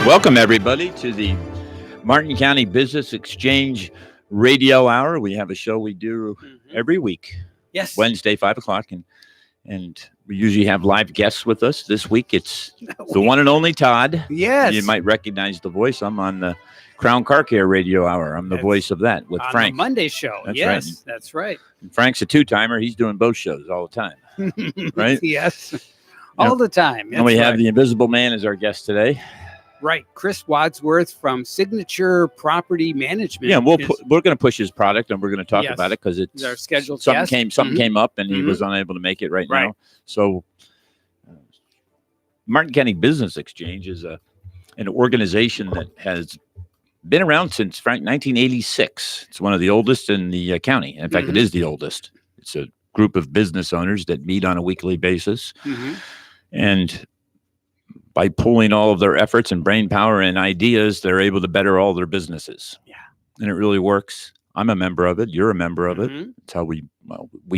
Welcome, everybody, to the Martin County Business Exchange Radio Hour. We have a show we do every week. Yes. Wednesday, 5 o'clock. And we usually have live guests with us. This week, it's the one and only Todd. Yes. You might recognize the voice. I'm on the Crown Car Care Radio Hour. I'm the voice of that with on Frank. The Monday show. That's yes, right. That's right. And Frank's a two-timer. He's doing both shows all the time. Right? Yes. All the time. And we have the Invisible Man as our guest today. Right. Chris Wadsworth from Signature Property Management. Yeah, we're going to push his product and we're going to talk about it because it's our scheduled something came up and he was unable to make it right now. So Martin County Business Exchange is an organization that has been around since, Frank, 1986. It's one of the oldest in the county. In fact, it is the oldest. It's a group of business owners that meet on a weekly basis. And by pooling all of their efforts and brain power and ideas, they're able to better all their businesses. Yeah. And it really works. I'm a member of it. You're a member of it. It's how we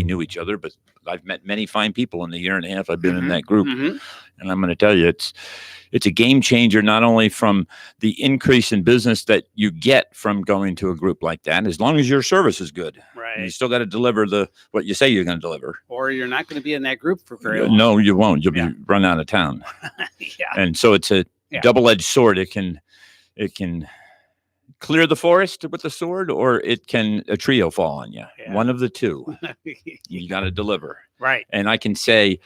knew each other, but I've met many fine people in the year and a half I've been in that group. And I'm going to tell you, it's a game changer, not only from the increase in business that you get from going to a group like that, as long as your service is good. Right. And you still got to deliver what you say you're going to deliver. Or you're not going to be in that group for very long. No, you won't. You'll be run out of town. And so it's a double-edged sword. It can clear the forest with the sword, or a trio fall on you. One of the two. You got to deliver. Right. And I can say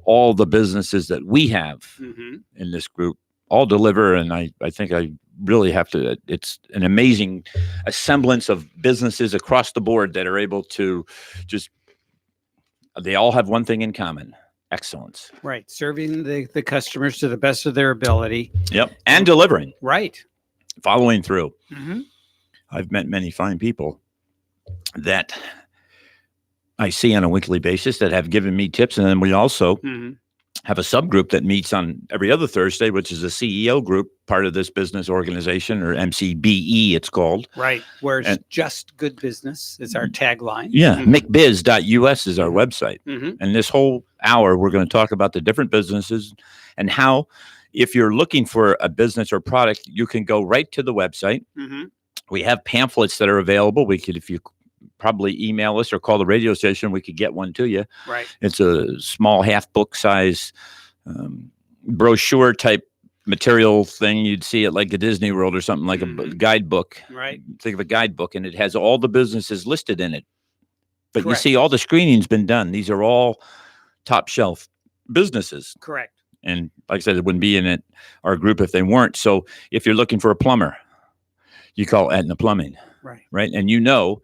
all the businesses that we have in this group all deliver. And I think I really have to, it's an amazing assemblance of businesses across the board that are able to they all have one thing in common: excellence. Right. Serving the customers to the best of their ability. Yep. And delivering. Right. Following through. I've met many fine people that I see on a weekly basis that have given me tips. And then we also have a subgroup that meets on every other Thursday, which is a CEO group, part of this business organization, or MCBE it's called. Right. Where it's just good business is our tagline. Yeah. McBiz.us is our website. And this whole hour, we're going to talk about the different businesses and how, if you're looking for a business or product, you can go right to the website. We have pamphlets that are available. If you probably email us or call the radio station, we could get one to you. Right. It's a small half book size brochure type material thing. You'd see it like a Disney World or something, like a guidebook. Right. Think of a guidebook, and it has all the businesses listed in it. But you see, all the screening's been done. These are all top shelf businesses. Correct. And like I said, it wouldn't be in our group if they weren't. So if you're looking for a plumber, you call Aetna Plumbing. Right. Right. And you know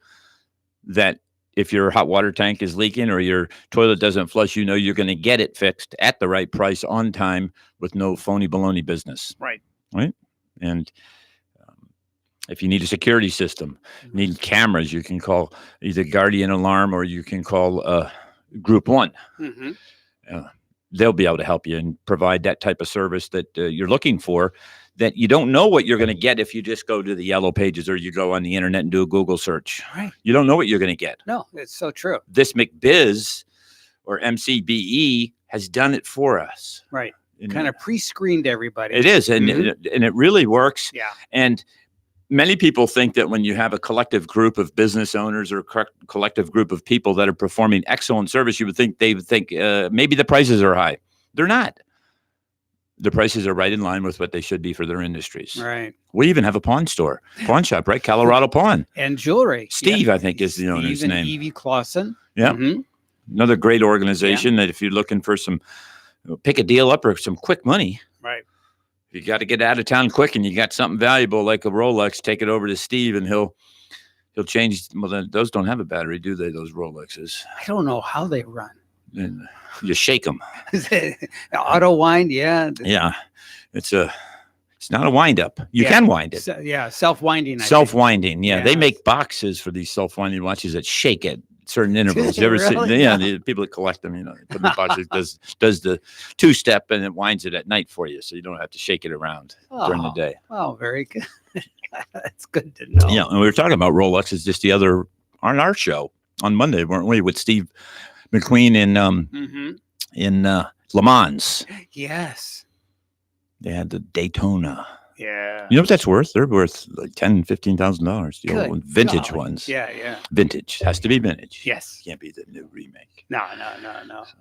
that if your hot water tank is leaking or your toilet doesn't flush, you know you're going to get it fixed at the right price on time with no phony baloney business. Right. Right. And if you need a security system, need cameras, you can call either Guardian Alarm or you can call Group One. They'll be able to help you and provide that type of service that you're looking for, that you don't know what you're going to get if you just go to the yellow pages or you go on the internet and do a Google search. Right. You don't know what you're going to get. No, it's so true. This McBiz or MCBE has done it for us. Right. Kind of pre-screened everybody. It is. And, and it really works. Yeah. And many people think that when you have a collective group of business owners or collective group of people that are performing excellent service, they would think maybe the prices are high. They're not. The prices are right in line with what they should be for their industries. Right. We even have a pawn shop, right? Colorado Pawn. And jewelry. Steve, I think, is the owner's name. Evie Clausen. Yeah. Another great organization that if you're looking for pick a deal up or some quick money. Right. If you got to get out of town quick and you got something valuable like a Rolex, take it over to Steve and he'll change. Well, those don't have a battery, do they? Those Rolexes. I don't know how they run. And you shake them. Auto wind, yeah. Yeah, it's not a wind up. You can wind it. Self-winding. Self-winding. Yeah, they make boxes for these self-winding watches that shake at certain intervals. You ever see? Yeah, the people that collect them, put in the boxes, does the two-step and it winds it at night for you, so you don't have to shake it around during the day. Oh, very good. That's good to know. Yeah, and we were talking about Rolexes just the other on our show on Monday, weren't we? With Steve McQueen in Le Mans. Yes. They had the Daytona. Yeah. You know what that's worth? They're worth like $10,000-$15,000. The old vintage ones. Yeah. Vintage has to be vintage. Yes. Can't be the new remake. No.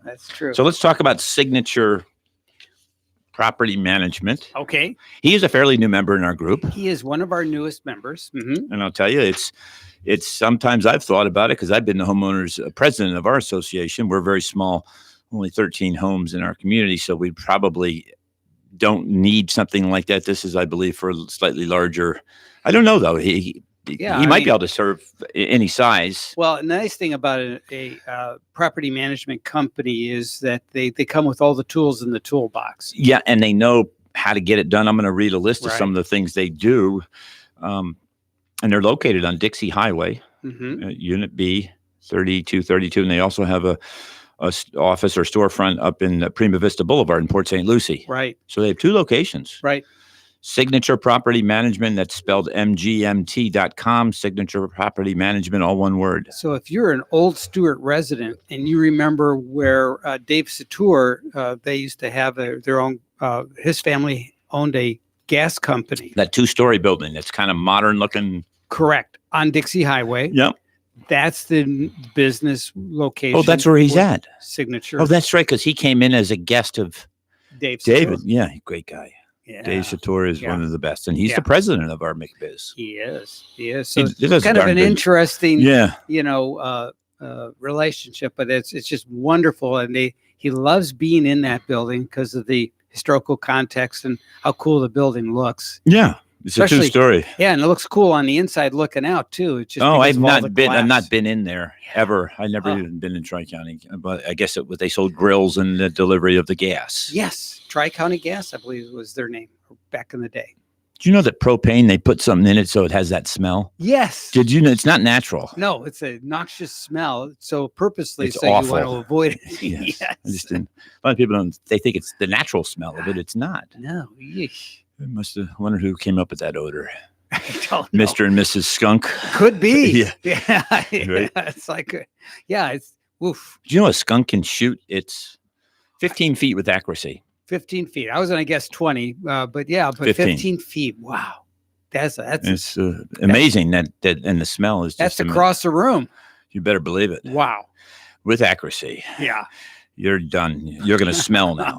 That's true. So let's talk about Signature Property Management. Okay. He is a fairly new member in our group. He is one of our newest members. Mm-hmm. And I'll tell you, it's sometimes I've thought about it because I've been the homeowners president of our association. We're very small, only 13 homes in our community. So we probably don't need something like that. This is, I believe, for a slightly larger. I don't know though. He might be able to serve any size. Well, the nice thing about a property management company is that they come with all the tools in the toolbox. Yeah, and they know how to get it done. I'm going to read a list of some of the things they do, and they're located on Dixie Highway, Unit B, 3232, and they also have a office or storefront up in Prima Vista Boulevard in Port St. Lucie. Right. So they have 2 locations. Right. Signature Property Management, that's spelled mgmt.com. Signature Property Management, all one word. So if you're an old Stewart resident and you remember where Dave Satur, they used to have their own, his family owned a gas company. That 2-story building that's kind of modern looking. Correct. On Dixie Highway. Yep. That's the business location. Oh, that's where he's at. Signature. Oh, that's right, because he came in as a guest of David. Yeah, great guy. Yeah. Dave Satur is one of the best, and he's the president of our McBiz. He is. So he it's kind of an interesting, yeah, relationship, but it's just wonderful, and he loves being in that building because of the historical context and how cool the building looks. Yeah. It's especially a 2-story. Yeah, and it looks cool on the inside looking out too. It's just I've not been in there ever. I've never even been in Tri-County, but I guess they sold grills and the delivery of the gas. Yes, Tri-County Gas, I believe was their name back in the day. Do you know that propane, they put something in it so it has that smell? Yes. Did you know it's not natural? No, it's a noxious smell. So purposely, it's so awful. you want to avoid it. Yes. I just didn't. A lot of people they think it's the natural smell of it. It's not. No. Yeesh. I must have wondered who came up with that odor. I don't know. Mr. and Mrs. Skunk. Could be. Yeah. Right? It's like, it's woof. Do you know a skunk can shoot? It's 15 feet with accuracy. 15 feet. I was going to guess 20, but 15 feet. Wow. It's amazing that and the smell is just across the room. You better believe it. Wow. With accuracy. Yeah. You're done. You're going to smell now.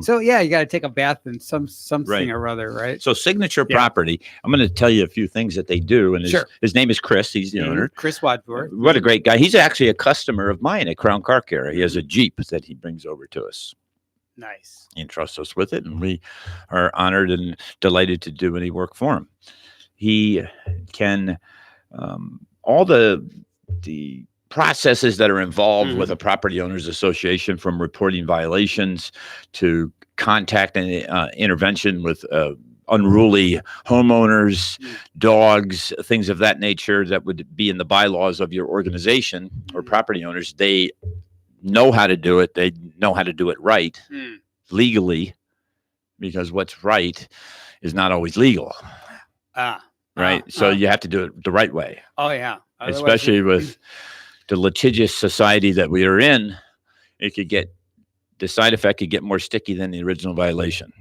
So you got to take a bath in something or other, right? So Signature Property, I'm going to tell you a few things that they do. And his name is Chris. He's the owner. Chris Wadsworth. What a great guy. He's actually a customer of mine at Crown Car Care. He has a Jeep that he brings over to us. Nice. He entrusts us with it, and we are honored and delighted to do any work for him. He can, all the processes that are involved with a property owners association, from reporting violations to contact and intervention with unruly homeowners, dogs, things of that nature that would be in the bylaws of your organization or property owners. They know how to do it. They know how to do it right legally, because what's right is not always legal. Right. So you have to do it the right way. Oh, yeah. Otherwise, especially with the litigious society that we are in, the side effect could get more sticky than the original violation.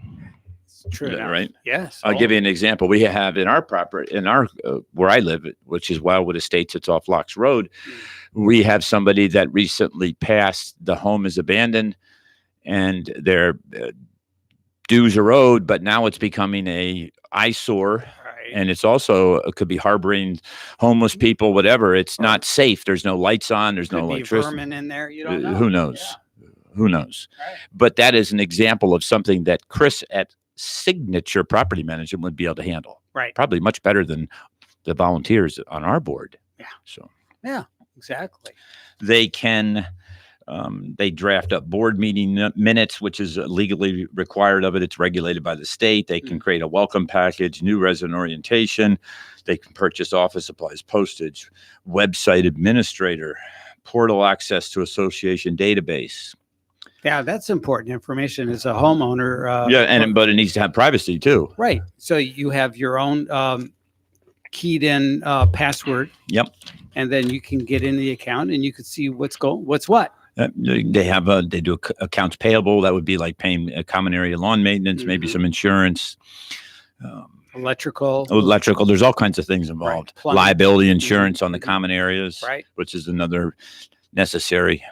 It's true. Right. Yes. I'll give you an example. We have in our property, where I live, which is Wildwood Estates, it's off Locks Road. We have somebody that recently passed. The home is abandoned and their dues are owed, but now it's becoming a eyesore. And it's also, it could be harboring homeless people, whatever. It's not safe. There's no lights on. There's no electricity. Vermin in there. You don't know. Who knows? Yeah. Who knows? Right. But that is an example of something that Chris at Signature Property Management would be able to handle. Right. Probably much better than the volunteers on our board. Yeah. So. Yeah, exactly. They can. They draft up board meeting minutes, which is legally required of it. It's regulated by the state. They can create a welcome package, new resident orientation. They can purchase office supplies, postage, website administrator, portal access to association database. Yeah, that's important information as a homeowner. But it needs to have privacy too. Right. So you have your own keyed in password. Yep. And then you can get in the account and you can see what's what. They do accounts payable. That would be like paying a common area lawn maintenance, maybe some insurance. Electrical. There's all kinds of things involved. Right. Liability insurance on the common areas, right, which is another necessary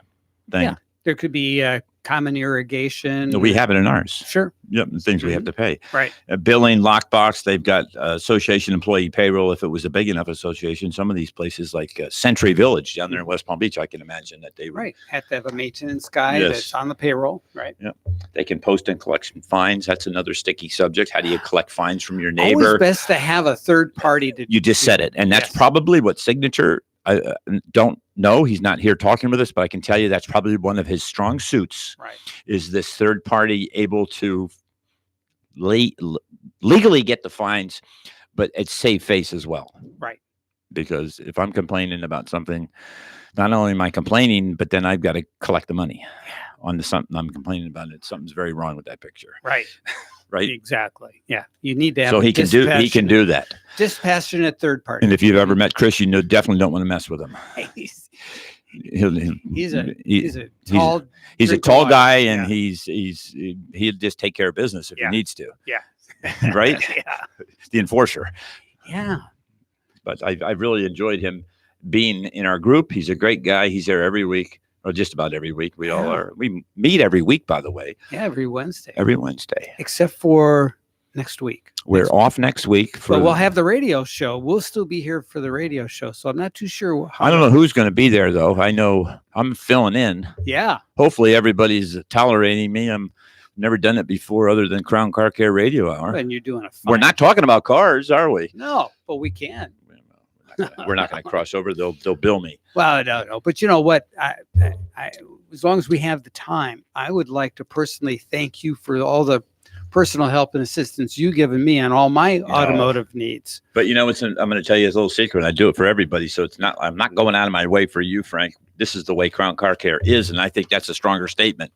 thing. Yeah, there could be common irrigation. We have it in ours. Sure. Yep, the things we have to pay. Right. Billing, lockbox. They've got association employee payroll. If it was a big enough association, some of these places like Century Village down there in West Palm Beach, I can imagine that they would have to have a maintenance guy that's on the payroll. Right. Yeah. They can post and collect fines. That's another sticky subject. How do you collect fines from your neighbor? Always best to have a third party to. You just said it, and that's probably what Signature. I don't know. He's not here talking with us, but I can tell you that's probably one of his strong suits. Right. Is this third party able to legally get the fines, but it's save face as well. Right. Because if I'm complaining about something, not only am I complaining, but then I've got to collect the money on the something I'm complaining about. Something's very wrong with that picture. Right. Right. Exactly. Yeah. You need to have. So he can do that. Dispassionate third party. And if you've ever met Chris, definitely don't want to mess with him. He's a tall guy, and he'll just take care of business if he needs to. Yeah. Right. Yeah. The enforcer. Yeah. But I really enjoyed him being in our group. He's a great guy. He's there every week, or just about every week. We all are. We meet every week, by the way. Yeah, every Wednesday. Except for next week. We're off next week. But we'll have the radio show. We'll still be here for the radio show. So I'm not too sure. I don't know who's going to be there, though. I know I'm filling in. Yeah. Hopefully everybody's tolerating me. I'm never done it before other than Crown Car Care Radio Hour. And you're doing We're not talking about cars, are we? No, but we can. We're not going to cross over. They'll bill me. Well, no. But you know what? I, as long as we have the time, I would like to personally thank you for all the personal help and assistance you've given me on all my automotive needs. But I'm going to tell you a little secret. I do it for everybody. So I'm not going out of my way for you, Frank. This is the way Crown Car Care is. And I think that's a stronger statement.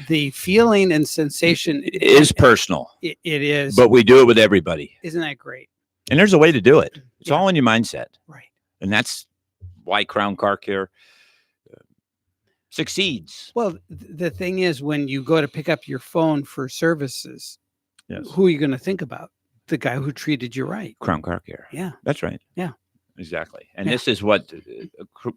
The feeling and sensation is personal. It is. But we do it with everybody. Isn't that great? And there's a way to do it. It's all in your mindset. Right. And that's why Crown Car Care succeeds. Well, the thing is, when you go to pick up your phone for services, who are you going to think about? The guy who treated you right. Crown Car Care. Yeah. That's right. Yeah. Exactly. And this is what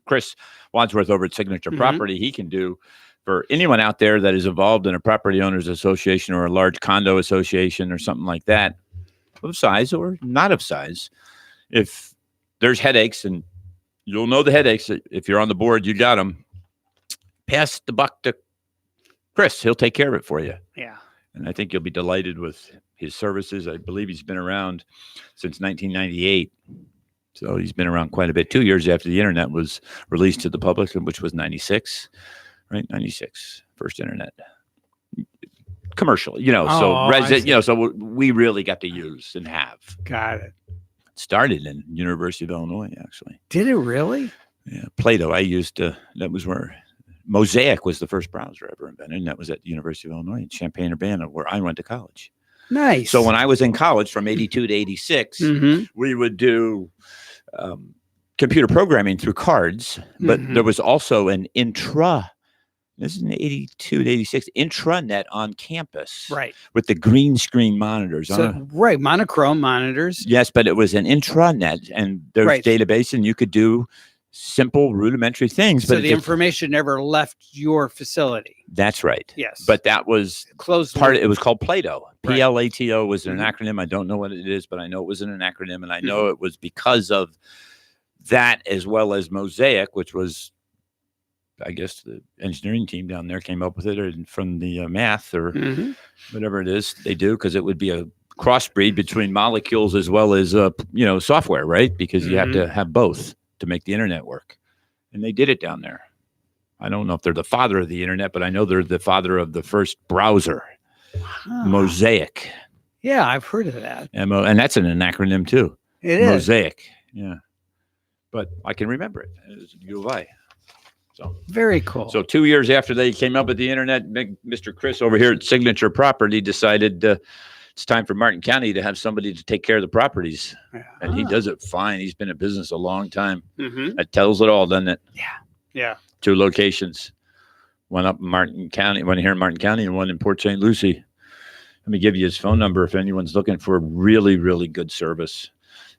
Chris Wadsworth over at Signature Property, he can do for anyone out there that is involved in a property owners association or a large condo association or something like that, of size or not of size. If there's headaches, and you'll know the headaches, if you're on the board, you got them, pass the buck to Chris. He'll take care of it for you. Yeah. And I think you'll be delighted with his services. I believe he's been around since 1998. So he's been around quite a bit. 2 years after the internet was released to the public, which was 96, right? 96, first internet. Commercial, so we really got to use and have. Got it. Started in University of Illinois, actually. Did it really? Yeah, Plato. I used that was where Mosaic was the first browser ever invented, and that was at the University of Illinois in Champaign-Urbana, where I went to college. Nice. So when I was in college from 82 to 86, we would do computer programming through cards, but there was also an this is an 82 to 86 intranet on campus. Right. With the green screen monitors. Right. Monochrome monitors. Yes, but it was an intranet, and there's database, and you could do simple rudimentary things. So the information never left your facility. That's right. Yes. But that was closed. It was called Plato. PLATO was an acronym. I don't know what it is, but I know it was an acronym, and I know it was because of that, as well as Mosaic, which was, I guess, the engineering team down there came up with it, or from the math or whatever it is they do, because it would be a crossbreed between molecules as well as software, right? Because you have to have both to make the internet work, and they did it down there. I don't know if they're the father of the internet, but I know they're the father of the first browser, Mosaic. Yeah, I've heard of that. And that's an acronym too. It is Mosaic. Yeah, but I can remember it as U of I. So very cool. So 2 years after they came up with the internet, Mr. Chris over here at Signature Property decided it's time for Martin County to have somebody to take care of the properties. And he does it fine. He's been in business a long time. That tells it all, doesn't it? Yeah. Yeah. 2 locations. one up in Martin County, one here in Martin County, and one in Port St. Lucie. Let me give you his phone number if anyone's looking for really, really good service.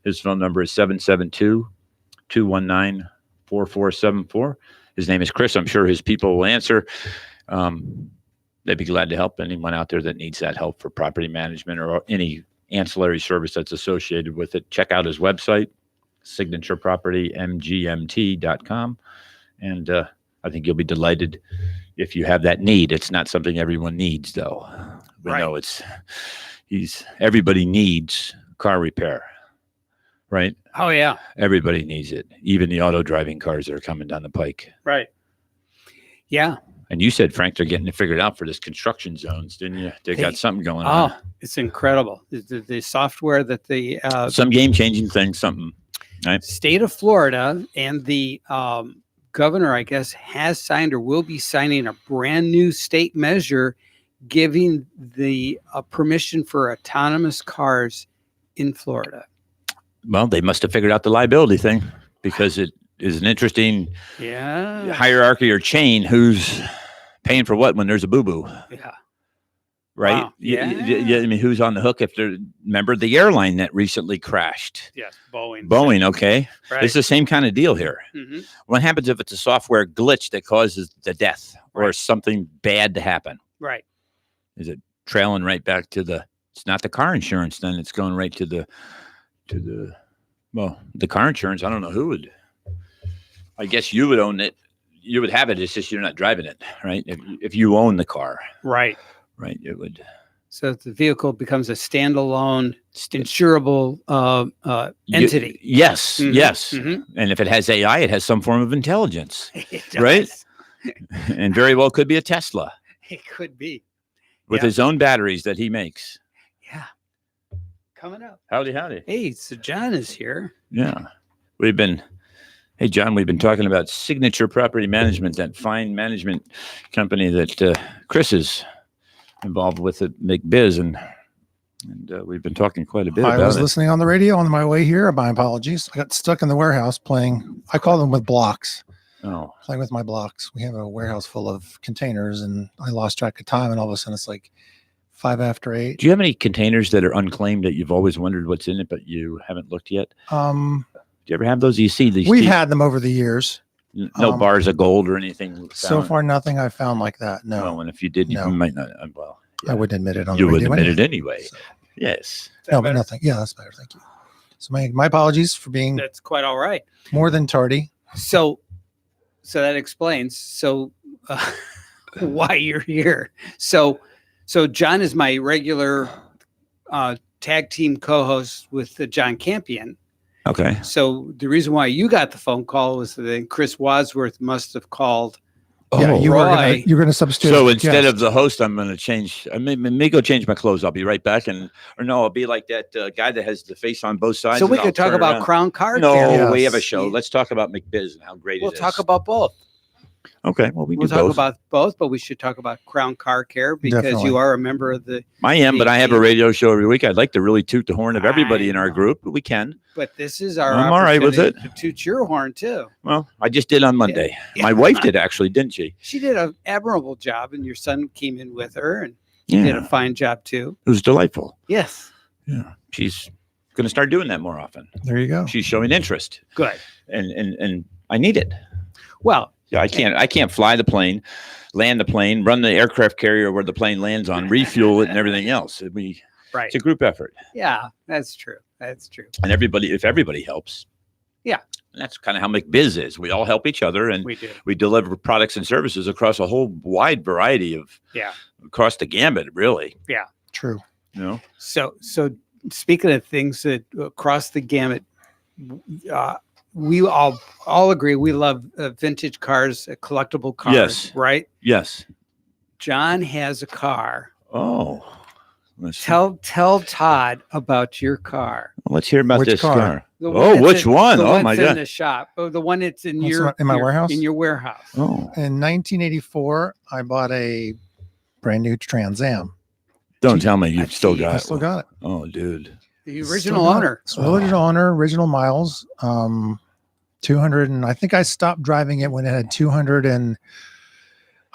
His phone number is 772-219-4474. His name is Chris. I'm sure his people will answer. They'd be glad to help anyone out there that needs that help for property management or any ancillary service that's associated with it. Check out his website, signaturepropertymgmt.com. And I think you'll be delighted if you have that need. It's not something everyone needs, though. We know everybody needs car repair. Right? Oh, yeah. Everybody needs it. Even the auto driving cars that are coming down the pike. Right. Yeah. And you said, Frank, they're getting it figured out for this construction zones, didn't you? They got something going on. Oh, it's incredible. The software that the some game-changing thing, something. Right? State of Florida and the governor, I guess, has signed or will be signing a brand new state measure giving the permission for autonomous cars in Florida. Well, they must have figured out the liability thing because it is an interesting hierarchy or chain. Who's paying for what when there's a boo-boo? Yeah. Right? Wow. Yeah. I mean, who's on the hook if they're, remember the airline that recently crashed? Yes, Boeing. Boeing, okay. Right. It's the same kind of deal here. Mm-hmm. What happens if it's a software glitch that causes the death or Right. something bad to happen? Right. Is it trailing right back to it's not the car insurance then, it's going right to the car insurance. I don't know who would. I guess you would own it. You would have it. It's just you're not driving it, right? If you own the car, right, it would. So the vehicle becomes a standalone, insurable entity. Yes, Mm-hmm. yes. Mm-hmm. And if it has AI, it has some form of intelligence, It does. right? And very well could be a Tesla It could be. with his own batteries that he makes. Yeah. Coming up. Howdy. Hey, so John is here. Yeah. Hey, John, we've been talking about Signature Property Management, that fine management company that Chris is involved with at McBiz, and we've been talking quite a bit about it. I was listening on the radio on my way here. My apologies. I got stuck in the warehouse playing. I call them with blocks. Oh. Playing with my blocks. We have a warehouse full of containers, and I lost track of time, and all of a sudden it's like 5 after 8. Do you have any containers that are unclaimed that you've always wondered what's in it, but you haven't looked yet? Do you ever have those? You see these? We've had them over the years. No bars of gold or anything found? So far, nothing I've found like that. No. Well, and if you did, you might not. Well, I wouldn't admit it on you the would radio admit it anyway. So. Yes. No, but nothing. Yeah, that's better. Thank you. So my apologies for being That's quite all right. more than tardy. So that explains why you're here. So John is my regular tag team co-host with John Campion. Okay. So the reason why you got the phone call was that Chris Wadsworth must have called. Yeah, you were Roy. you're gonna substitute. So as a instead guest. of the host, I'm going to change. I may go change my clothes. I'll be right back. I'll be like that guy that has the face on both sides. So we and could I'll talk turn about around. Crown Car No, Care. we Yes. have a show. Let's talk about McBiz and how great We'll it is. talk about both. Okay. Well, we We'll do talk both. about both, but we should talk about Crown Car Care because Definitely. you are a member of the. I am, but I have a the- radio show every week. I'd like to really toot the horn of everybody in our group, but we can. But this is our. I'm all right with opportunity to toot your horn too. Well, I just did on Monday. Yeah. My wife did actually, didn't she? She did an admirable job, and your son came in with her and did a fine job too. It was delightful. Yes. Yeah. She's going to start doing that more often. There you go. She's showing interest, Good. and I need it. Well, Yeah, I can't fly the plane, land the plane, run the aircraft carrier where the plane lands on, refuel it, and everything else. right. It's a group effort, Yeah, that's true. That's true. and if everybody helps, Yeah. and that's kind of how McBiz is. We all help each other, and We do. we deliver products and services across a whole wide variety of across the gambit, really. True. You know, So speaking of things that cross the gamut, we all agree we love vintage cars, collectible cars, Yes. right? yes. John has a car. Oh, let's Tell Todd about your car. let's hear about Which this car? car. The Oh, that's which one? The Oh, one my that's in God. the shop. Oh, the one that's in What's in my warehouse? In your warehouse. Oh, In 1984, I bought a brand new Trans Am. don't tell me you've still I got I it. still got it. Oh, dude. The Still original got it. owner. So original owner, original miles. 200, and I think I stopped driving it when it had 200, and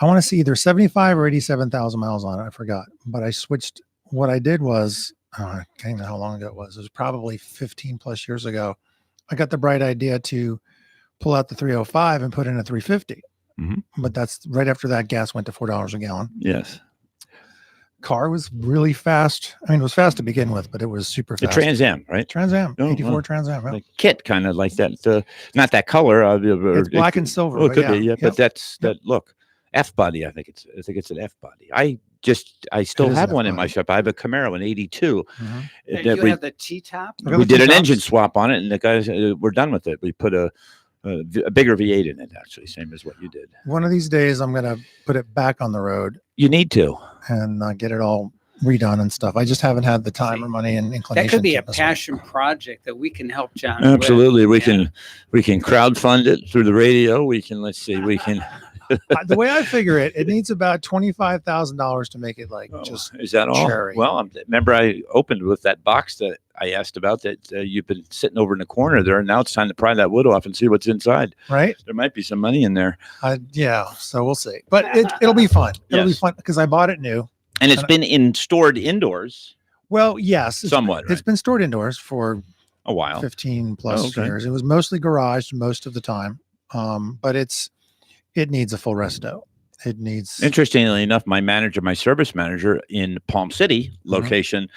I want to see either 75 or 87,000 miles on it. I forgot, but I switched. What I did was, I can't even know how long ago it was. It was probably 15 plus years ago. I got the bright idea to pull out the 305 and put in a 350. But that's right after that gas went to $4 a gallon. Yes. Car was really fast. I mean, it was fast to begin with, but it was super The fast. Trans Am, right? Trans Am, Oh, 84 wow. Trans Am. Yeah. Like kit, kind of like that. Not that color. It's black and silver. Oh, it but could yeah. be. Yeah, Yep. but that's that look. F body. I think it's an F body. I still It is have an one in my F-body. shop. I have a Camaro in '82. Hey, that you have the T-top? I got we the did an T-tops. engine swap on it, and the guys we're done with it. We put a bigger V8 in it, actually, same as what you did. One of these days, I'm going to put it back on the road You need to. and get it all redone and stuff. I just haven't had the time or money and inclination. That could be to a this one. passion project that we can help John Absolutely, with. we can crowdfund it through the radio. We can The way I figure it, it needs about $25,000 to make it just is that all? cherry. Well, remember I opened with that box that I asked about that you've been sitting over in the corner there, and now it's time to pry that wood off and see what's inside. right. There might be some money in there, Yeah. So we'll see, but it'll be fun. It'll be Yes. fun because I bought it new. and it's been stored indoors Well, yes, somewhat. It's been stored indoors for a while. 15 plus Oh, okay. years. It was mostly garaged most of the time. But it needs a full resto. It needs Interestingly enough, my service manager in Palm City location,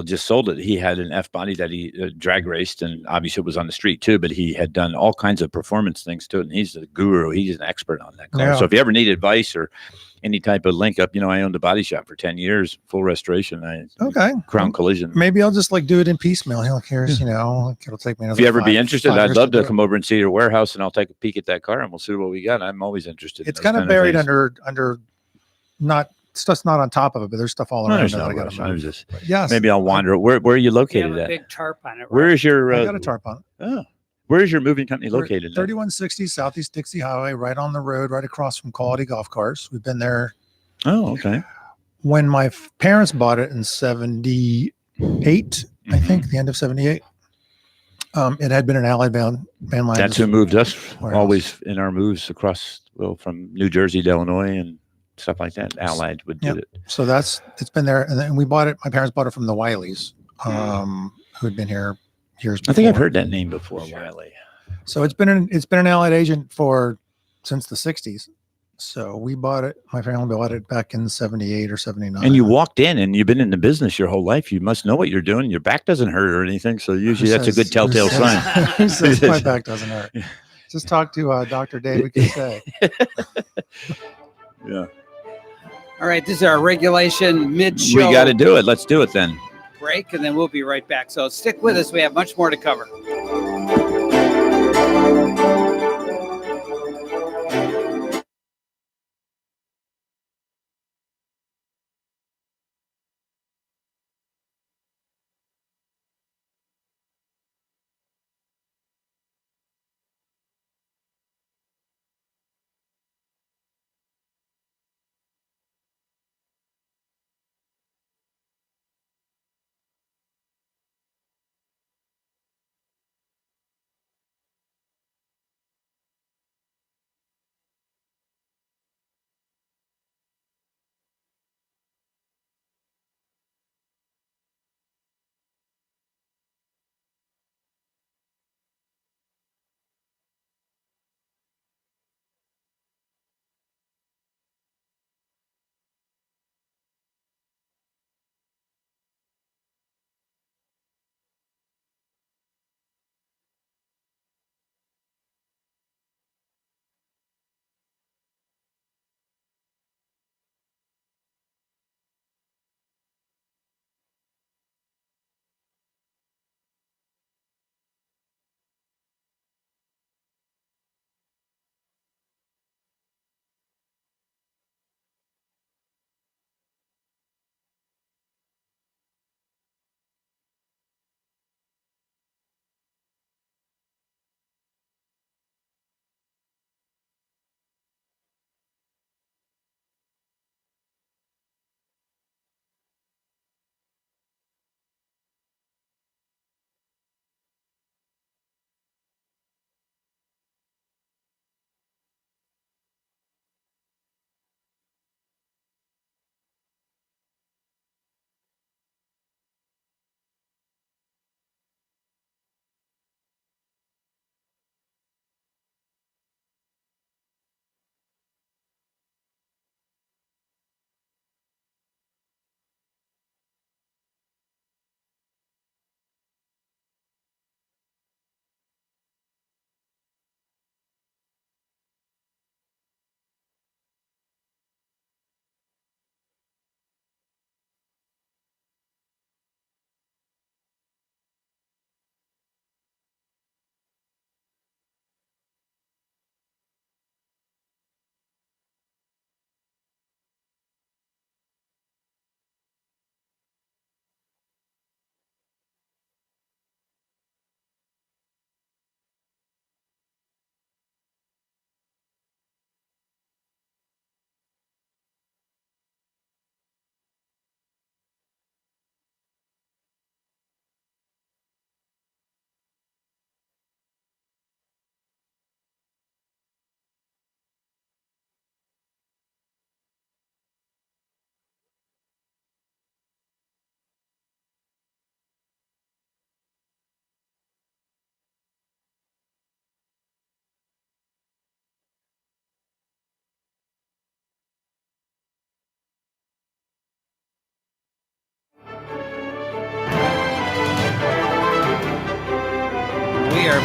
just sold it. He had an F body that he drag raced, and obviously it was on the street too. But he had done all kinds of performance things to it, and he's a guru. He's an expert on that car. Yeah. So if you ever need advice or any type of link up, I owned a body shop for 10 years, full restoration. okay. Crown Collision. Maybe I'll just do it in piecemeal. Here's, it'll take me. If you ever be 5 interested, I'd years love to do it. come over and see your warehouse, and I'll take a peek at that car, and we'll see what we got. I'm always interested. It's in kind those of buried things. under stuff's not on top of it, but there's stuff all No, around there's it. no that I rush. gotta I move. was just Yes. maybe I'll wander. Where are you We have located a at? big tarp on it. Where is your I got a tarp on it. oh, where is your moving company We're located? at? 3160 Southeast Dixie Highway, right on the road, right across from Quality Golf Cars. We've been there Oh, okay. when my parents bought it in 78, I Mhm. think the end of 78. It had been an Allied van line. That's who moved us Warehouse. always in our moves across, from New Jersey to Illinois and stuff like that. Allied would do Yep. it. So it's been there. And then we bought it. My parents bought it from the Wileys, who had been here years before. I think I've heard that name before, Wiley. So it's been an Allied agent since the 60s. So we bought it. My family bought it back in 78 or 79. And you walked in, and you've been in the business your whole life. You must know what you're doing. Your back doesn't hurt or anything. So usually that's a good telltale sign. Who says my back doesn't hurt? Just talk to Dr. David Cassay. Yeah. All right, this is our regulation mid-show We got to do it. Let's do it then. break, and then we'll be right back. So stick with us. We have much more to cover.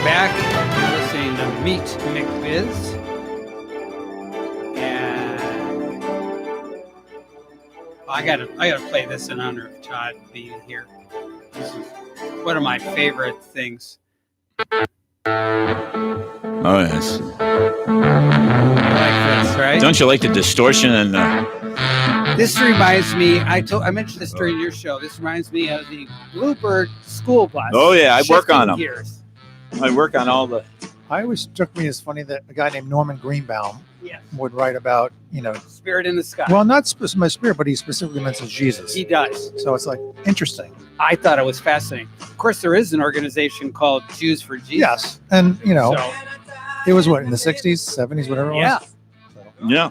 back. You're listening to Meet McBiz. And I gotta play this in honor of Todd being here. This is one of my favorite things. Oh, yes. Like this, right? Don't you like the distortion and This reminds me. I mentioned this during your show. This reminds me of the Bluebird school bus. Oh, yeah, I work on shifting them. gears. I work on all the. I always struck me as funny that a guy named Norman Greenbaum Yes. would write about, Spirit in the sky. well, not my spirit, but he specifically mentions Jesus. He does. So it's like interesting. I thought it was fascinating. Of course, there is an organization called Jews for Jesus. Yes, and So, it was what in the '60s, '70s, whatever it yeah, was. So, Yeah.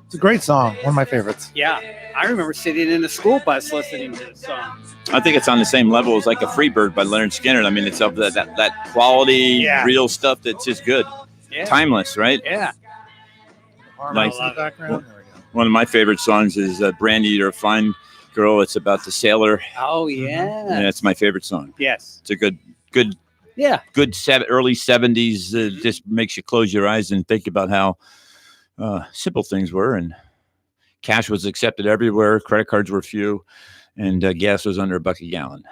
it's a great song, one of my favorites. yeah. I remember sitting in a school bus listening to the song. I think it's on the same level as like a Freebird by Leonard Skinner. I mean, it's of that quality, Yeah. real stuff that's just good. Yeah. Timeless, right? Yeah. Harmonies I in the background. There we go. One of my favorite songs is Brandy, You're a Fine Girl. It's about the sailor. Oh, yeah. And that's my favorite song. Yes. It's a good Yeah. early 70s. Just makes you close your eyes and think about how simple things were. And cash was accepted everywhere. Credit cards were few. And gas was under $1 a gallon.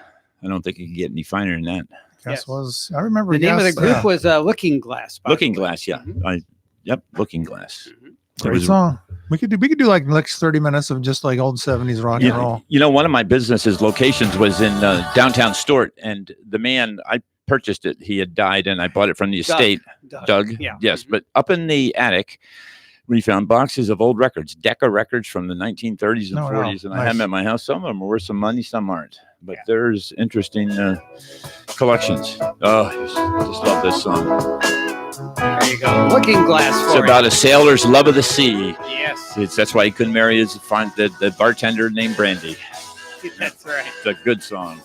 I don't think you can get any finer than that. Gas Yes. was. I remember The name of the Gas, group was Looking Glass. by the Looking way. Glass, yeah. Mhm. Looking Glass. Mhm. great was- song. We could do like next 30 minutes of just like old '70s rock and roll. One of my business's locations was in downtown Stort, and the man, I purchased it. He had died, and I bought it from the Doug. estate. Doug. Doug. Yeah. Yes, Mhm. but up in the attic, we found boxes of old records, Decca records from the 1930s and No, no. 40s, and I have Nice. them at my house. Some of them are worth some money, some aren't. But Yeah. there's interesting collections. Oh, I just love this song. There you go. Looking Glass It's for about a sailor's love of the sea. you. Yes. That's why he couldn't marry the bartender named Brandy. That's right. It's a good song.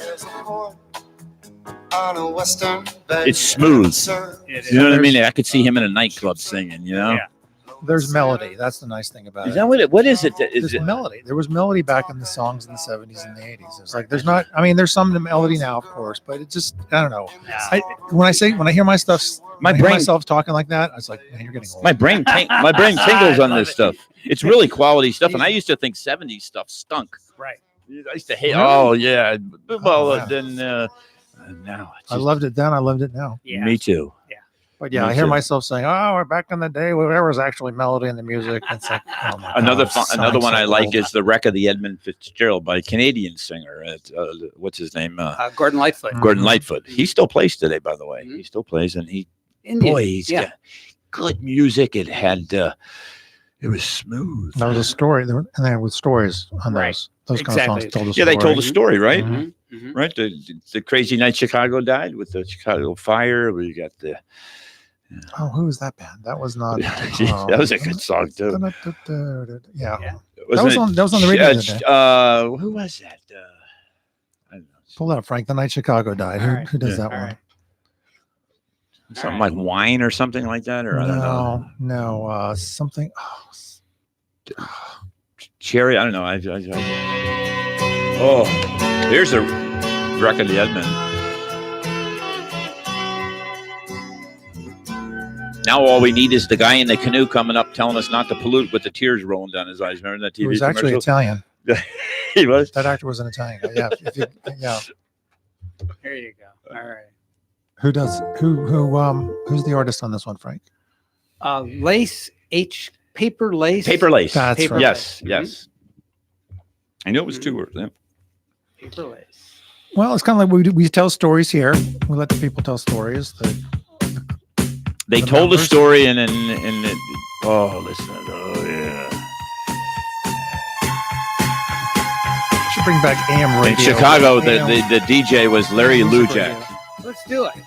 It's It's smooth. It You know what I There's- mean? I could see him in a nightclub singing, Yeah. There's melody. That's the nice thing about Is it. that what is it? Is There's it? melody. There was melody back in the songs in the '70s and the '80s. It's like there's not. I mean, there's some melody now, of course, but it just I don't know. When I hear my stuff, My when I hear brain- myself talking like that, I was like, man, you're getting old. My brain tingles on I this love stuff. It's really quality stuff, and I used to think '70s stuff stunk. Right. I used to hate. Really? Oh yeah. Well, yeah. then now it's I just- loved it then. I loved it now. Yeah. Me too. But yeah, Me I hear too. myself saying, "Oh, we're back in the day where there was actually melody in the music." It's like oh my Another God, it another sounds one so I like old. is the wreck of the Edmund Fitzgerald by a Canadian singer. What's his name? Gordon Lightfoot. Gordon Mhm. Lightfoot. He still plays today, by the way. Mhm. He still plays, and Indian. he's yeah. got good music. It had it was smooth. That was a story, and there were stories on Right. those kind of Exactly. songs. Told a Yeah, they told a story. story, right? Mhm. Mhm. Right. The crazy night Chicago died with the Chicago fire. We got the. Oh, who was that band? That was not. That was a good song too. Yeah, Yeah. that was on the radio. the other day. Who was that? I don't know. Pull that up, Frank. The night Chicago died. All right. Who does Yeah. that All one? right. Something like wine or something like that, or I don't know. No, something. Cherry. I don't know. Oh, here's a wreck of the Edmund. Now all we need is the guy in the canoe coming up telling us not to pollute with the tears rolling down his eyes. Remember that TV He was actually commercial? Italian. He was. That actor was an Italian guy. Yeah, yeah. There you go. All right. Who's the artist on this one, Frank? Lace Paper Lace. Paper Lace. That's Paper right. Yes, Lace. yes. I knew it was two words. Yeah. Paper Lace. Well, it's kind of like we tell stories here. We let the people tell stories. They The told a members? story and oh, listen. Oh, yeah. Should bring back AM radio. In Chicago, AM the DJ was Larry music Lujak. radio. Let's do it. Oh,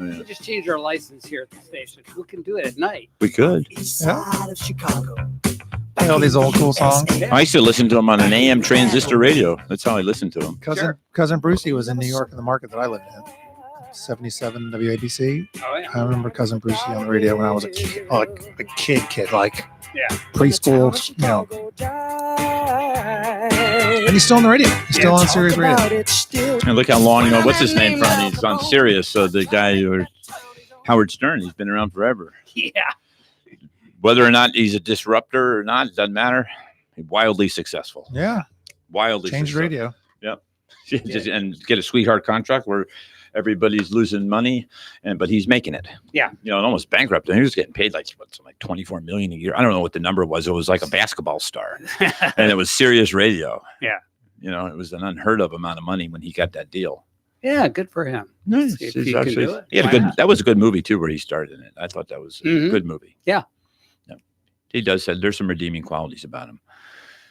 yeah. We just changed our license here at the station. We can do it at night. We could. Play all these old cool songs. I used to listen to them on an AM transistor radio. That's how I listened to them. Cousin Brucey was in New York in the market that I lived in. 77 WABC. Oh yeah. I remember Cousin Brucey on the radio when I was a kid, like Yeah. preschool, And he's still on the radio. He's still on Sirius Radio. And look how long, what's his name from? He's on Sirius. So the guy who Howard Stern, he's been around forever. Yeah. Whether or not he's a disruptor or not, it doesn't matter. He's wildly successful. Yeah. Wildly Changed successful. radio. Yep. And get a sweetheart contract where everybody's losing money, but he's making it. Yeah. Almost bankrupt. And he was getting paid like 24 million a year. I don't know what the number was. It was like a basketball star, and it was Sirius Radio. Yeah. It was an unheard of amount of money when he got that deal. Yeah, good for him. Nice. If he can do it, He had that was a good movie too, where he starred in it. I thought that was a good movie. Yeah. He does say there's some redeeming qualities about him.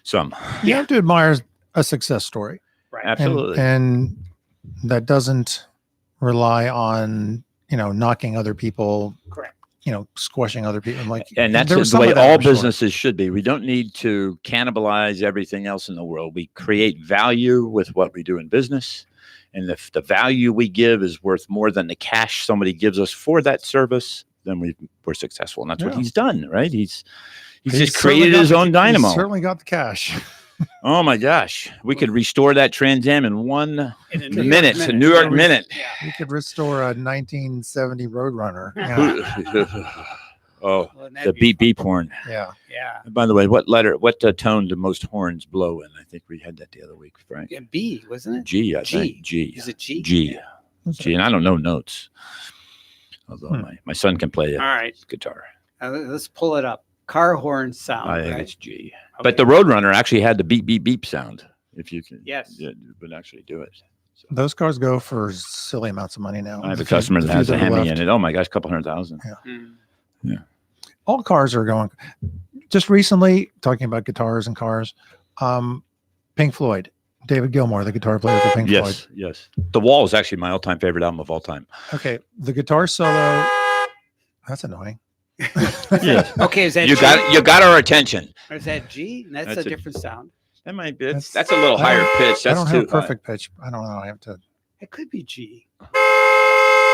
Some. You have to admire a success story. Right. Absolutely. And that doesn't rely on, knocking other people, Correct. squashing other people. And that's there was the some way of that, all I'm sure. businesses should be. We don't need to cannibalize everything else in the world. We create value with what we do in business. And if the value we give is worth more than the cash somebody gives us for that service, then we're successful. And that's what he's done, right? He's just created his own dynamo. He's certainly got the cash. Oh my gosh. We could restore that Trans Am in 1 In a minute, a New York minute. Yeah. We could restore a 1970 Roadrunner. Oh, Well, the beep beep horn. Yeah. Yeah. By the way, what tone do most horns blow in? I think we had that the other week, Frank. Yeah, B, wasn't it? G, I G. think. G. Is it G? G. Yeah. G. And I don't know notes. Although my son can play All right. guitar. Let's pull it up. Car horn sound. I think right? it's G. Okay. But the Roadrunner actually had the beep beep beep sound. If you can, Yes. you would actually do it. So Those cars go for silly amounts of money now. I have a The few- customer the that few has a are Hemi left. in it. Oh my gosh, a couple $100,000. Mm. All cars are going. Just recently, talking about guitars and cars, Pink Floyd, David Gilmour, the guitar player for Pink Floyd. Yes, yes. The Wall is actually my all-time favorite album of all time. Okay, the guitar solo. That's annoying. Yes. Okay, is that You G? got our attention. Or is that G? That's That's a a- different sound. That might be. That's- That's a little I higher don't- pitch. I That's don't too have perfect pitch. I don't know. I have to. It could be G. Yeah,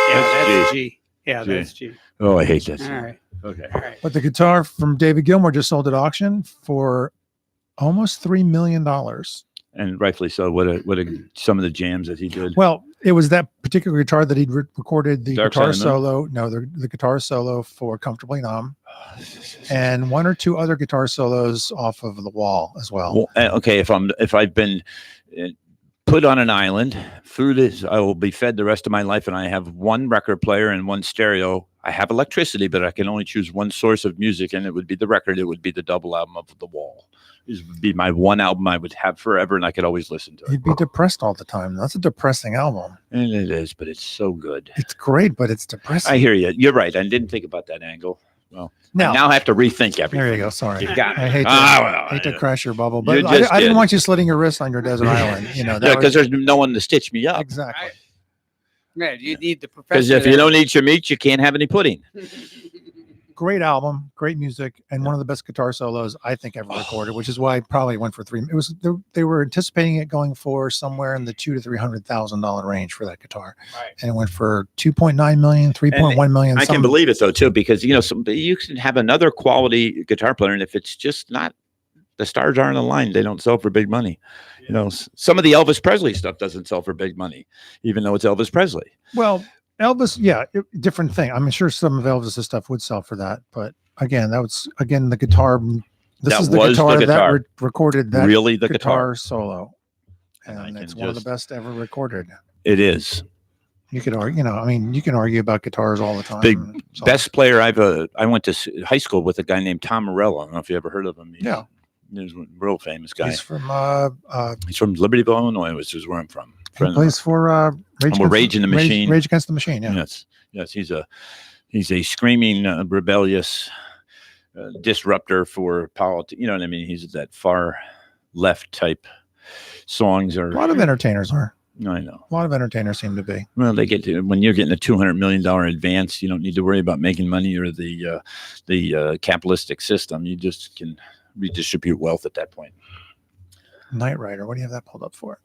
That's that's G. Yeah, G. that's G. Oh, I hate that. All song. right. Okay. All right. But the guitar from David Gilmour just sold at auction for almost $3 million. And rightfully so. What a some of the jams that he did. Well, it was that particular guitar that he'd recorded the Dark guitar Side of the solo. No, the guitar solo for Comfortably Numb, and one or two other guitar solos off of The Wall as well. Well, okay, if I've been put on an island, I will be fed the rest of my life, and I have one record player and one stereo. I have electricity, but I can only choose one source of music, and it would be the record. It would be the double album of The Wall. This would be my one album I would have forever, and I could always listen to it. You'd be depressed all the time. That's a depressing album. And it is, but it's so good. It's great, but it's depressing. I hear you. You're right. I didn't think about that angle. Well, I now have to rethink everything. There you go. Sorry. You got I me. hate to, Well, hate to yeah. crash your bubble, but You I just didn't did. want you slitting your wrist on your desert island. Yeah, that because there's no one to stitch me up. exactly. Right. You need the professor. Because if you there. don't eat your meat, you can't have any pudding. Great album, great music, and one of the best guitar solos I think ever recorded, which is why I probably went for $3. It was they were anticipating it going for somewhere in the $200,000 to $300,000 range for that guitar, Right. and it went for 2.9 million, 3.1 million. I can believe it though too, because you can have another quality guitar player, and if it's just not, the stars aren't aligned, they don't sell for big money. Some of the Elvis Presley stuff doesn't sell for big money, even though it's Elvis Presley. Well, Elvis, yeah, different thing. I'm sure some of Elvis's stuff would sell for that, but again, that was the guitar. This That is the was the guitar that guitar. recorded that really the guitar solo, And I and can it's one of the just- best ever recorded. It is. You could argue, you can argue about guitars all the time. The So- best player I went to high school with a guy named Tom Morello. I don't know if you ever heard of him. He's a real famous guy. He's from He's from Libertyville, Illinois, which is where I'm from. he Friend of plays for Rage Against the Machine. Rage Against the Machine. mine. Yeah. Yes, he's a screaming, rebellious disruptor for politics. You know what I mean? He's that far left type songs. A lot of entertainers are. I know. A lot of entertainers seem to be. Well, they get to when you're getting a $200 million advance, you don't need to worry about making money or the capitalistic system. You just can redistribute wealth at that point. Knight Rider. What do you have that pulled up for?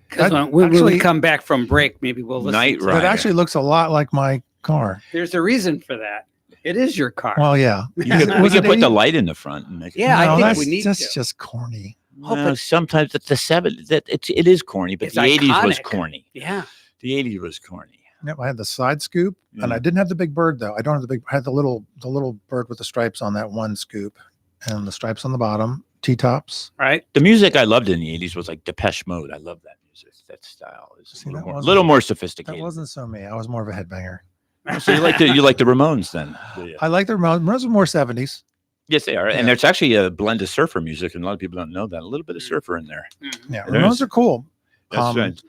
Because That- when we actually- come back from break, maybe we'll listen. Knight to Rider. That actually looks a lot like my car. There's a reason for that. It is your car. Well, yeah. We can put the light in the front and make it. Yeah, I No, think that's we need that's to. just corny. Well, sometimes it's the 70s. It is corny, but It's the 80s was iconic. corny. Yeah. The 80s was corny. Yep, I had the side scoop, and Yeah. I didn't have the big bird though. I don't have the big. I had the little bird with the stripes on that one scoop, and the stripes on the bottom. T-tops. Right. The music I loved in the 80s was like Depeche Mode. I love that music. That style is See, a that little wasn't- more That sophisticated. wasn't so me. I was more of a headbanger. So you like the Ramones then? I like the Ramones. Ramones were more 70s. Yes, they are. And Yeah. there's actually a blend of surfer music, and a lot of people don't know that. A little bit of surfer in there. Yeah, There Ramones is. are cool. That's right.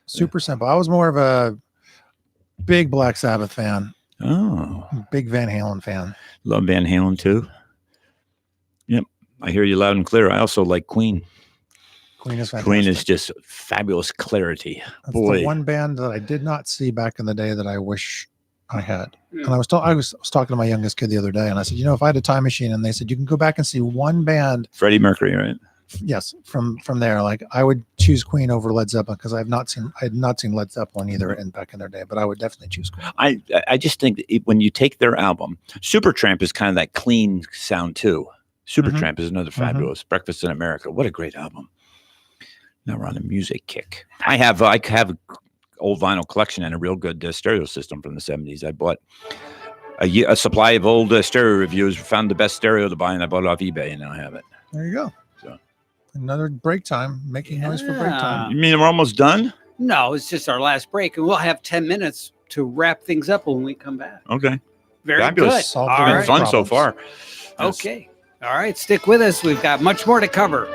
Super simple. I was more of a big Black Sabbath fan, Oh, big Van Halen fan. love Van Halen too. Yep, I hear you loud and clear. I also like Queen. Queen is fantastic. Queen is just fabulous clarity. That's Boy, the one band that I did not see back in the day that I wish I had. Hmm. And I was talking to my youngest kid the other day, and I said, if I had a time machine, and they said you can go back and see one band, Freddie Mercury, right? yes, from there, like I would choose Queen over Led Zeppelin because I had not seen Led Zeppelin either back in their day, but I would definitely choose Queen. I just think that when you take their album, Supertramp is kind of that clean sound too. Supertramp is another fabulous. Breakfast in America. What a great album. Now we're on a music kick. I have old vinyl collection and a real good stereo system from the 70s. I bought a supply of old stereo reviews, found the best stereo to buy, and I bought it off eBay, and now I have it. There you go. So. Another break time, making noise for break time. You mean we're almost done? No, it's just our last break, and we'll have 10 minutes to wrap things up when we come back. Okay. Very Fabulous. good. Solved All the Been right. fun so problems. far. Yes. Okay. All right. Stick with us. We've got much more to cover.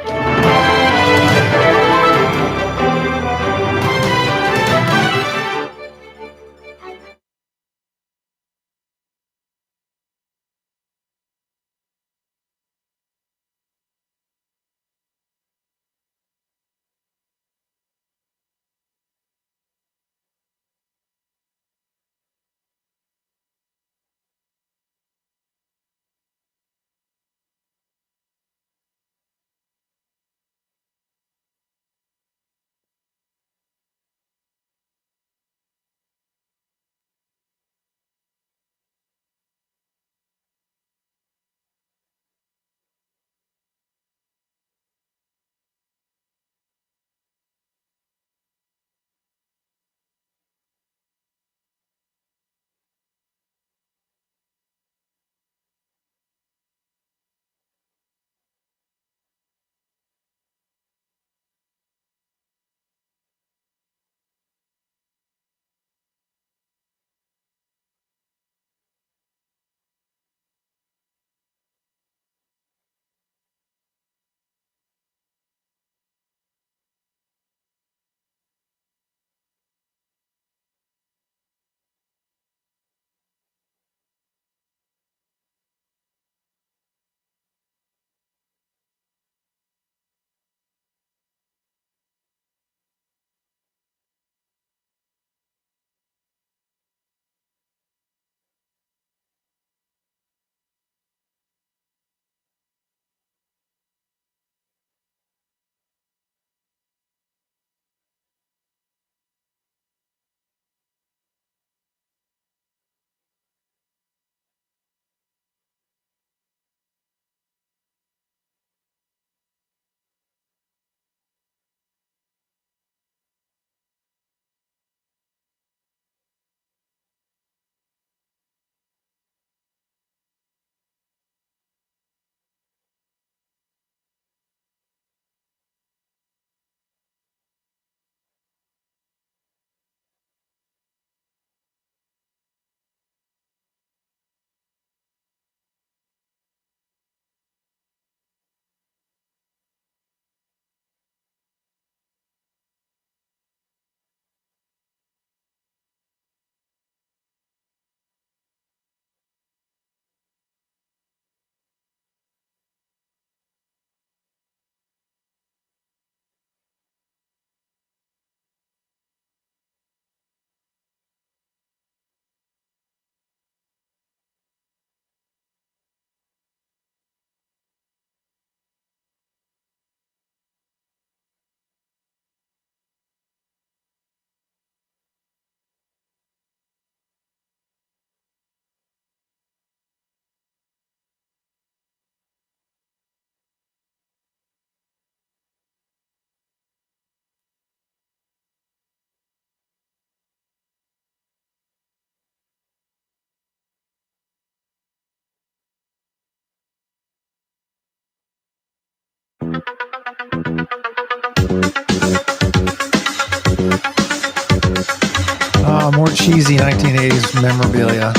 More cheesy 1980s memorabilia.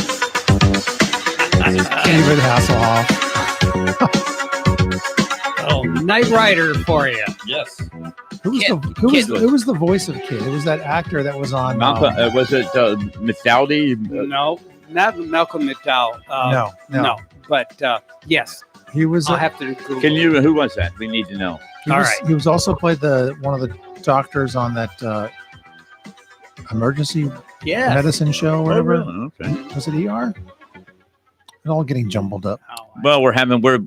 David Hasselhoff. Oh, Knight Rider for you. Yes. Who was the voice of Kid? It was that actor that was on. Malcolm, was it Mithaudy? No, not Malcolm McDowell. No. But yes, He was. I'll have to Google. Can you? Who was that? We need to know. He was also played one of the doctors on that emergency medicine show or whatever. Oh, really? Okay. Was it ER? It's all getting jumbled up. Well,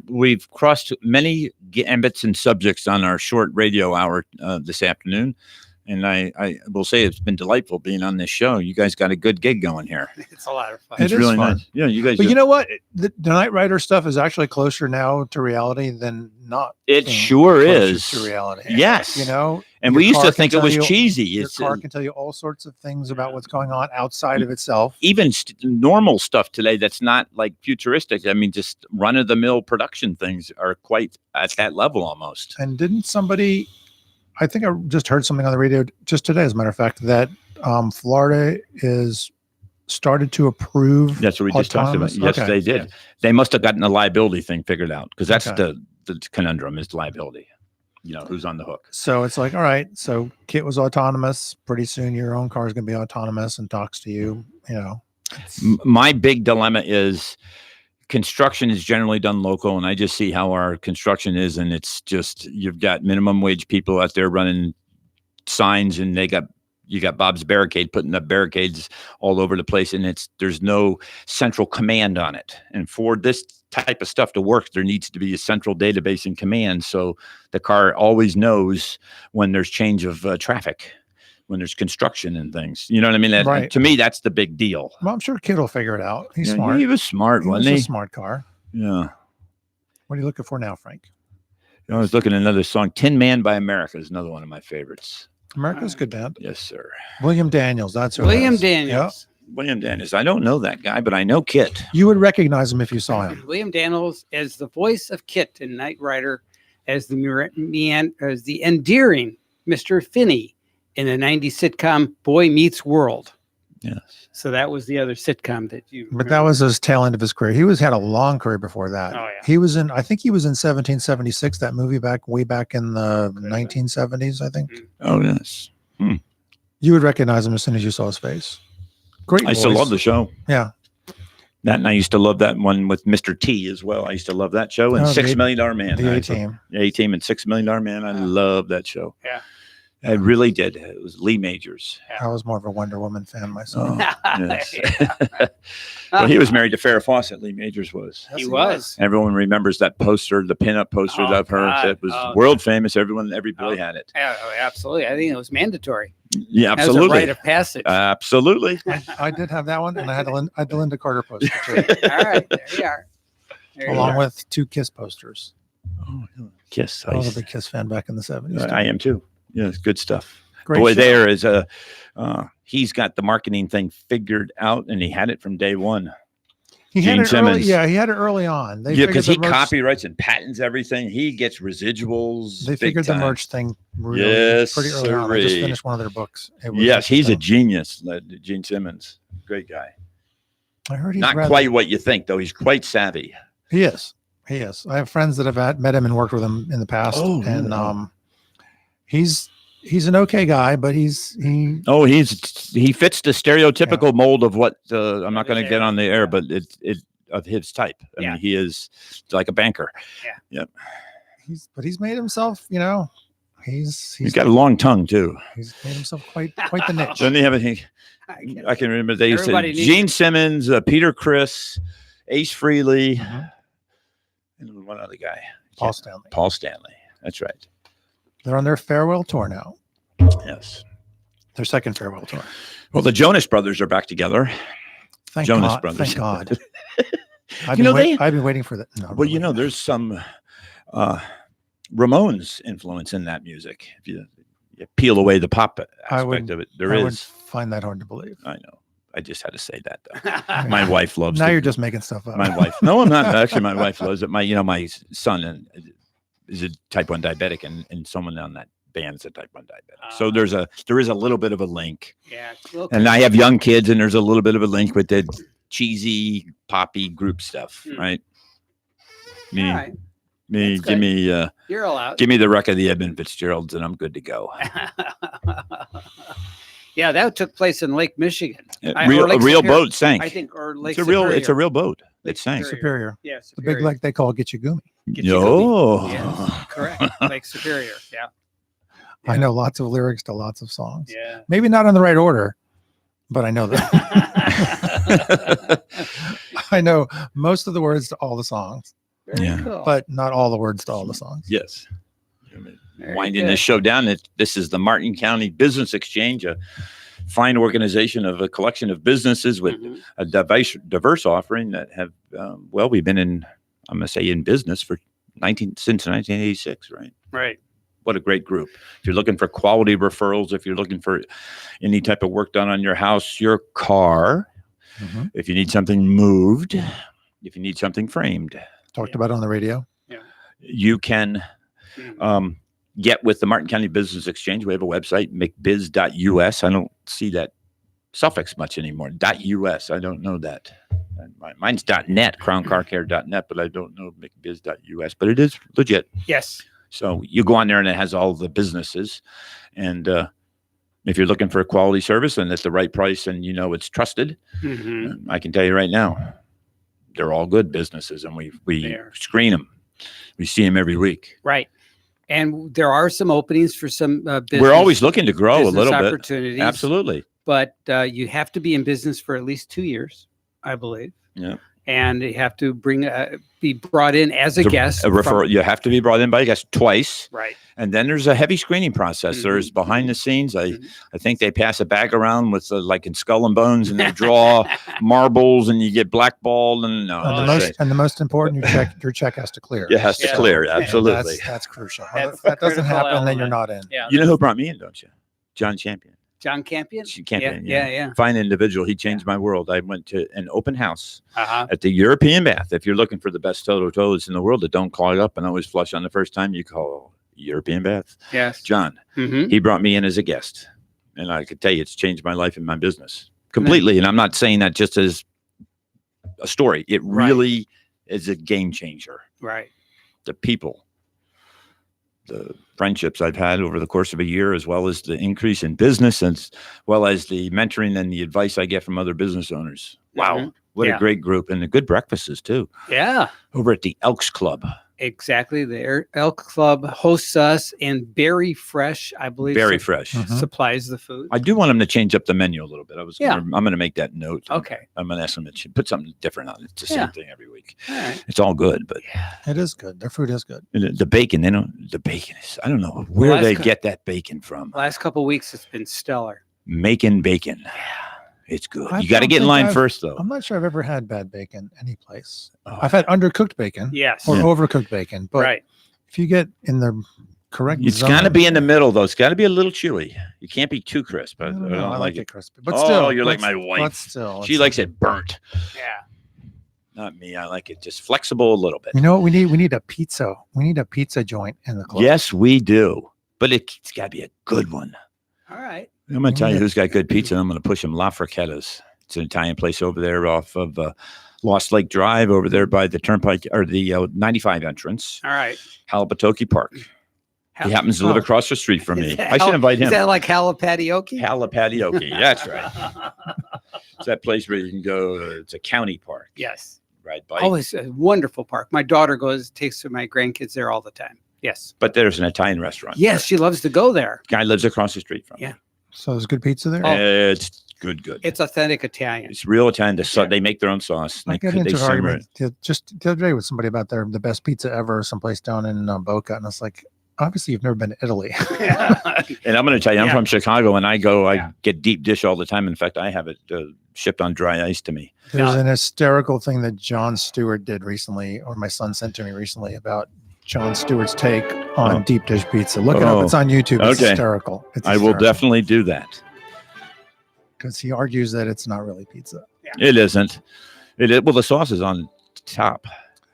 we've crossed many gambits and subjects on our short radio hour this afternoon, and I will say it's been delightful being on this show. You guys got a good gig going here. It's a lot of fun. It's really nice. Yeah, you guys. But you know what? The Knight Rider stuff is actually closer now to reality than not. It sure is to reality. Yes, You know, and your we used car to can think it tell was you- cheesy. Your It's car can tell you all sorts of things about what's going on outside of itself. even normal stuff today that's not like futuristic. I mean, just run of the mill production things are quite at that level almost. And didn't somebody? I think I just heard something on the radio just today, as a matter of fact, that Florida is started to approve. That's what we just talked about. autonomous- Yes, Okay. they did. Yes. They must have gotten the liability thing figured out because that's Okay. the conundrum is liability. You know, who's on the hook. So it's like, all right, so Kit was autonomous. Pretty soon, your own car is going to be autonomous and talks to you. You know, My big dilemma is construction is generally done local, and I just see how our construction is, and it's just you've got minimum wage people out there running signs, and you got Bob's Barricade putting up barricades all over the place, and there's no central command on it. And for this type of stuff to work, there needs to be a central database and command, so the car always knows when there's change of traffic, when there's construction and things. You know what I mean? Right. To me, that's the big deal. well, I'm sure Kit will figure it out. He's Yeah, smart. He was smart, He was wasn't a he? smart car. Yeah. What are you looking for now, Frank? I was looking at another song. Tin Man by America is another one of my favorites. America's a good band. Yes, sir. William Daniels. That's who it William is. Daniels. William Daniels. I don't know that guy, but I know Kit. You would recognize him if you saw him. William Daniels as the voice of Kit in Knight Rider, as the endearing Mr. Finney in the 90s sitcom Boy Meets World. Yes. So that was the other sitcom that you. But that was his tail end of his career. He had a long career before that. Oh, yeah. He was in, I think he was in 1776, that movie way back in the 1970s, I think. Oh, yes. You would recognize him as soon as you saw his face. Great I used to voice. love the show. Yeah. That, and I used to love that one with Mr. T as well. I used to love that show. And Oh, $6 the Million Man. The I- A-Team. The A-Team and $6 Million Man. I love that show. Yeah. I really did. It was Lee Majors. I was more of a Wonder Woman fan myself. Oh, yes. Well, he was married to Farrah Fawcett. Lee Majors was. He was. Everyone remembers that poster, the pinup poster Oh, of her. God. It was Oh, world famous. Everybody had it. Yeah, oh, absolutely. I think it was mandatory. Yeah, That was a absolutely. rite of passage. Absolutely. I did have that one, and I had the Linda Carter poster too, All right, there you are. There you along are. with 2 Kiss posters. Kiss. I was a big Kiss fan back in the 70s. I am too. Yeah, it's good stuff. Great Boy, show. there is he's got the marketing thing figured out, and he had it from day one. He had Gene it early, Simmons. yeah, he had it early on. They Yeah, figured because the he merch- copyrights and patents everything. He gets residuals. They big figured the time. merch thing really Yes, pretty early on. I just sirree. finished one of their books. It was Yes, he's a interesting. genius, Gene Simmons. Great guy. I heard he's Not rather- quite what you think, though. He's quite savvy. He is. He is. I have friends that have met him and worked with him in the past, Oh, and really? he's an okay guy, but he Oh, he fits the stereotypical mold of what I'm not going to get on the air, but it of his type. I Yeah. mean, he is like a banker. he's made himself. You know, He's got a long tongue too. he's made himself quite the niche. Doesn't he have a? I I can remember they said Everybody needs Gene it. Simmons, Peter Criss, Ace Frehley, Mhm. and one other guy, Paul Stanley. Paul Stanley. That's right. They're on their farewell tour now. Yes. Their second farewell tour. Well, the Jonas Brothers are back together. Thank Jonas God. Brothers. Thank God. I've You know, I've been waiting for that. No, Well, you know, there's some Ramones influence in that music. If you peel away the pop aspect of it, there I would is. find that hard to believe. I know. I just had to say that though. My wife loves. Now it. you're just making stuff up. My wife. No, I'm not. Actually, my wife loves it. My son is a type 1 diabetic, and someone on that bands of type 1 diabetics. So there is a little bit of a link. Yeah. Well, And I have young kids, and there's a little bit of a link with the cheesy poppy group stuff, right? all right. Give good. me You're allowed. give me the wreck of the Edmund Fitzgeralds, and I'm good to go. Yeah, that took place in Lake Michigan. A real boat sank. I think, or Lake It's a real boat. Lake It sank. Superior. Superior. Yeah, The Superior. big lake they call Gitchagumi. Yo. Yes, correct. Lake Superior. Yeah. I know lots of lyrics to lots of songs. Yeah. Maybe not in the right order, but I know that. I know most of the words to all the songs, Very cool. but not all the words to all the songs. Yes. Very Winding good. this show down, this is the Martin County Business Exchange, a fine organization of a collection of businesses with a diverse offering that have, we've been in business for since 1986, right? Right. What a great group. If you're looking for quality referrals, if you're looking for any type of work done on your house, your car, if you need something moved, if you need something framed, Talked about on the radio. you can get with the Martin County Business Exchange. We have a website, McBiz.us. I don't see that suffix much anymore. .us. I don't know that. Mine's .net, crowncarcare.net, but I don't know McBiz.us, but it is legit. Yes. So you go on there and it has all the businesses. And if you're looking for a quality service and at the right price and it's trusted, I can tell you right now, they're all good businesses, and we screen them. We see them every week. Right. And there are some openings for some business. We're always looking to grow a little bit. Opportunities. Absolutely. But you have to be in business for at least 2 years, I believe. Yeah. And you have to be brought in as a guest. A referral. You have to be brought in by a guest twice. Right. And then there's a heavy screening process. There's behind the scenes. I think they pass a bag around with like in Skull and Bones, and they draw marbles, and you get blackballed. And the most important, your check has to clear. It has to clear. Absolutely. That's crucial. That's If that doesn't critical happen, then element. you're not in. Yeah. You know who brought me in, don't you? John Champion. John Campion? Campion. Yeah. Fine individual. He changed my world. I went to an open house Uh-huh. at the European Bath. If you're looking for the best toes in the world that don't clog up and always flush on the first time, you call European Bath. Yes. John. Mm-hmm. He brought me in as a guest. And I could tell you it's changed my life and my business completely. And I'm not saying that just as a story. It really is a game changer. Right. The people, the friendships I've had over the course of a year, as well as the increase in business, as well as the mentoring and the advice I get from other business owners. Wow. What a great group, and the good breakfasts too. Yeah. Over at the Elks Club. Exactly. The Elk Club hosts us, and Berry Fresh, I believe. Very fresh. Supplies the food. I do want them to change up the menu a little bit. I'm going to make that note. Okay. I'm going to ask them to put something different on it. It's the same thing every week. All right. It's all good, but it is good. Their food is good. The bacon, the bacon is, I don't know where they get that bacon from. Last couple of weeks, it's been stellar. Making bacon. It's good. You got to get in line first, though. I'm not sure I've ever had bad bacon any place. I've had undercooked bacon. Yes. Or overcooked bacon. But if you get in the correct it's got to be in the middle, though. It's got to be a little chewy. You can't be too crisp. I don't like it crispy. But still, you're like my wife. But still, she likes it burnt. Yeah. Not me. I like it just flexible a little bit. You know what we need? We need a pizza. We need a pizza joint in the club. Yes, we do. But it's got to be a good one. All right. I'm going to tell you who's got good pizza. I'm going to push them La Frichettas. It's an Italian place over there off of Lost Lake Drive over there by the Turnpike or the 95 entrance. All right. Halapatoki Park. He happens to live across the street from me. I should invite him. Is that like Halapatioki? Halapatioki. That's right. It's that place where you can go. It's a county park. Yes. Ride bike. Oh, it's a wonderful park. My daughter takes my grandkids there all the time. Yes. But there's an Italian restaurant. Yes, she loves to go there. Guy lives across the street from me. So there's good pizza there? It's good. It's authentic Italian. It's real Italian. They make their own sauce. I got into an argument just the other day with somebody about the best pizza ever, someplace down in Boca. And it's like, obviously you've never been to Italy. And I'm going to tell you, I'm from Chicago, and I get deep dish all the time. In fact, I have it shipped on dry ice to me. There's an hysterical thing that Jon Stewart did recently, or my son sent to me recently, about Jon Stewart's take on deep dish pizza. Look it up. It's on YouTube. It's hysterical. I will definitely do that. Because he argues that it's not really pizza. It isn't. Well, the sauce is on top.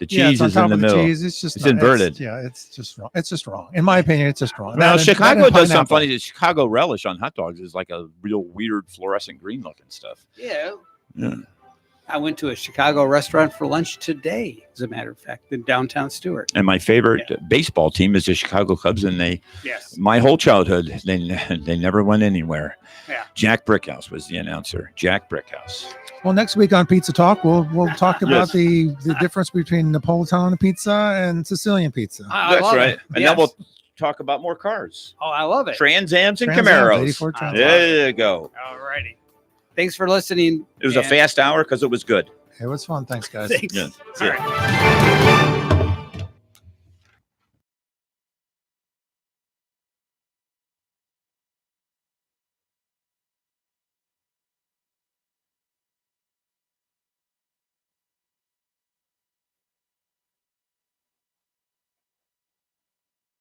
The Yeah, cheese it's on is top in the of the middle. cheese. It's just It's not- inverted. It's just wrong. It's just wrong. In my opinion, it's just wrong. Well, That and Chicago does something pineapple. funny. The Chicago relish on hot dogs is like a real weird fluorescent green looking stuff. Yeah. Yeah. I went to a Chicago restaurant for lunch today, as a matter of fact, in downtown Stewart. And my favorite baseball team is the Chicago Cubs, and Yes. my whole childhood, they never went anywhere. Yeah. Jack Brickhouse was the announcer. Jack Brickhouse. Well, next week on Pizza Talk, we'll talk about Yes. the difference between Napolitano pizza and Sicilian pizza. I That's love right. it. And then we'll talk about more cars. Oh, I love it. Trans Ams and Trans Am, Camaros. 84 Trans Am. There you go. All righty. Thanks for listening. It was a fast hour because it was good. It was fun. Thanks, guys. Thanks. Yeah. All right.